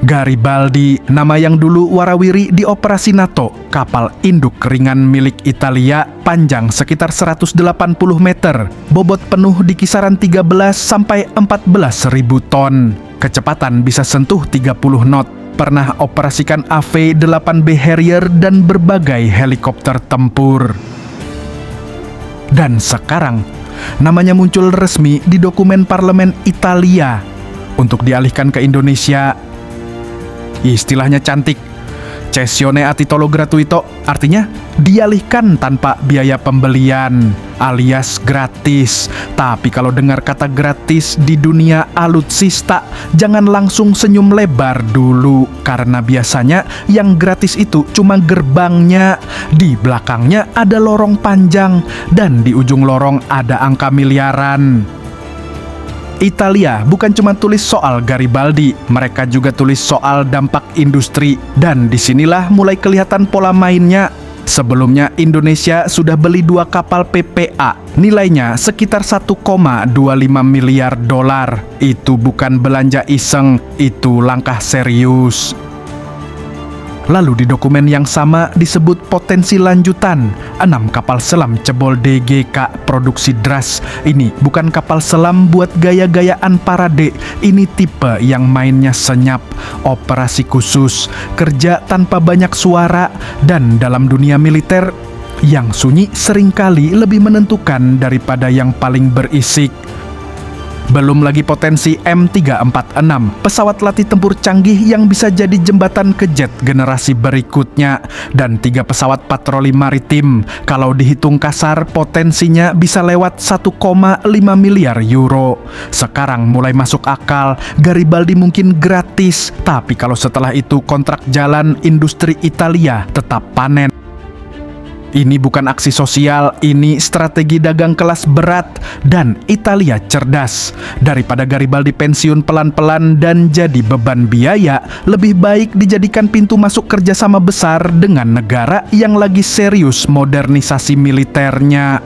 Garibaldi, nama yang dulu warawiri di Operasi NATO, kapal induk ringan milik Italia, panjang sekitar 180 meter, bobot penuh di kisaran 13 sampai 14 ribu ton. Kecepatan bisa sentuh 30 knot. Pernah operasikan AV-8B Harrier dan berbagai helikopter tempur. Dan sekarang, namanya muncul resmi di dokumen parlemen Italia untuk dialihkan ke Indonesia. Istilahnya cantik, cessione a titolo gratuito, artinya dialihkan tanpa biaya pembelian, alias gratis. Tapi kalau dengar kata gratis di dunia alutsista, jangan langsung senyum lebar dulu, karena biasanya yang gratis itu cuma gerbangnya, di belakangnya ada lorong panjang, dan di ujung lorong ada angka miliaran. Italia bukan cuma tulis soal Garibaldi, mereka juga tulis soal dampak industri, dan disinilah mulai kelihatan pola mainnya. Sebelumnya Indonesia sudah beli 2 kapal PPA, nilainya sekitar 1,25 miliar dolar. Itu bukan belanja iseng, itu langkah serius. Lalu di dokumen yang sama disebut potensi lanjutan, 6 kapal selam cebol DGK produksi DRAS. Ini bukan kapal selam buat gaya-gayaan parade, ini tipe yang mainnya senyap, operasi khusus, kerja tanpa banyak suara, dan dalam dunia militer, yang sunyi seringkali lebih menentukan daripada yang paling berisik. Belum lagi potensi M346, pesawat latih tempur canggih yang bisa jadi jembatan ke jet generasi berikutnya, dan 3 pesawat patroli maritim. Kalau dihitung kasar, potensinya bisa lewat 1,5 miliar euro. Sekarang mulai masuk akal, Garibaldi mungkin gratis, tapi kalau setelah itu kontrak jalan, industri Italia tetap panen. Ini bukan aksi sosial, ini strategi dagang kelas berat, dan Italia cerdas. Daripada Garibaldi pensiun pelan-pelan dan jadi beban biaya, lebih baik dijadikan pintu masuk kerjasama besar dengan negara yang lagi serius modernisasi militernya.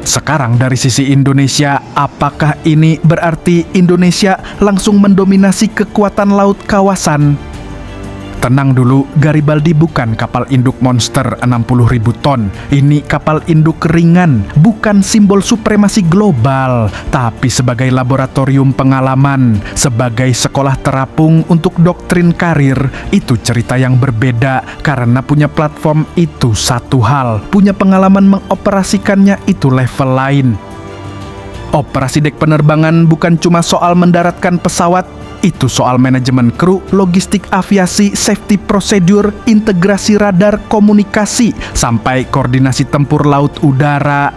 Sekarang dari sisi Indonesia, apakah ini berarti Indonesia langsung mendominasi kekuatan laut kawasan? Tenang dulu, Garibaldi bukan kapal induk monster 60.000 ton. Ini kapal induk ringan, bukan simbol supremasi global, tapi sebagai laboratorium pengalaman, sebagai sekolah terapung untuk doktrin karir. Itu cerita yang berbeda, karena punya platform itu satu hal, punya pengalaman mengoperasikannya itu level lain. Operasi dek penerbangan bukan cuma soal mendaratkan pesawat, itu soal manajemen kru, logistik aviasi, safety prosedur, integrasi radar, komunikasi, sampai koordinasi tempur laut udara.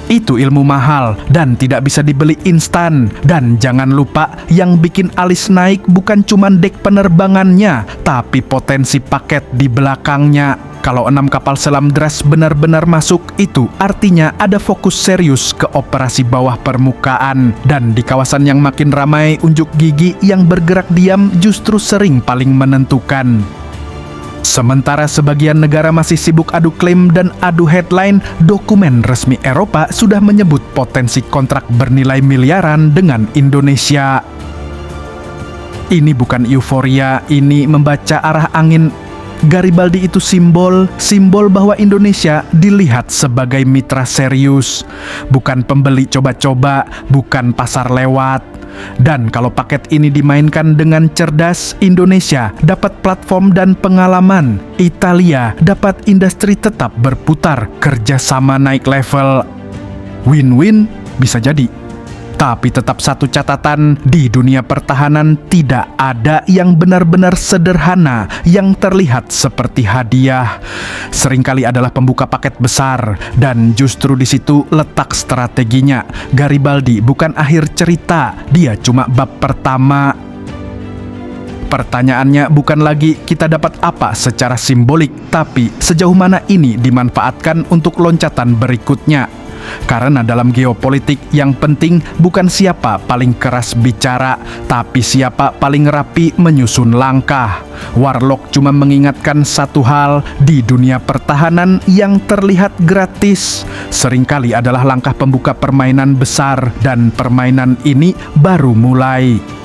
Itu ilmu mahal dan tidak bisa dibeli instan. Dan jangan lupa, yang bikin alis naik bukan cuma dek penerbangannya, tapi potensi paket di belakangnya. Kalau 6 kapal selam DRAS benar-benar masuk, itu artinya ada fokus serius ke operasi bawah permukaan. Dan di kawasan yang makin ramai, unjuk gigi yang bergerak diam justru sering paling menentukan. Sementara sebagian negara masih sibuk adu klaim dan adu headline, dokumen resmi Eropa sudah menyebut potensi kontrak bernilai miliaran dengan Indonesia. Ini bukan euforia, ini membaca arah angin. Garibaldi itu simbol bahwa Indonesia dilihat sebagai mitra serius, bukan pembeli coba-coba, bukan pasar lewat. Dan kalau paket ini dimainkan dengan cerdas, Indonesia dapat platform dan pengalaman, Italia dapat industri tetap berputar, kerjasama naik level. Win-win bisa jadi. Tapi tetap satu catatan, di dunia pertahanan tidak ada yang benar-benar sederhana, yang terlihat seperti hadiah. Seringkali adalah pembuka paket besar, dan justru di situ letak strateginya. Garibaldi bukan akhir cerita, dia cuma bab pertama. Pertanyaannya bukan lagi kita dapat apa secara simbolik, tapi sejauh mana ini dimanfaatkan untuk loncatan berikutnya. Karena dalam geopolitik yang penting bukan siapa paling keras bicara, tapi siapa paling rapi menyusun langkah. Warlock cuma mengingatkan satu hal, di dunia pertahanan yang terlihat gratis seringkali adalah langkah pembuka permainan besar, dan permainan ini baru mulai.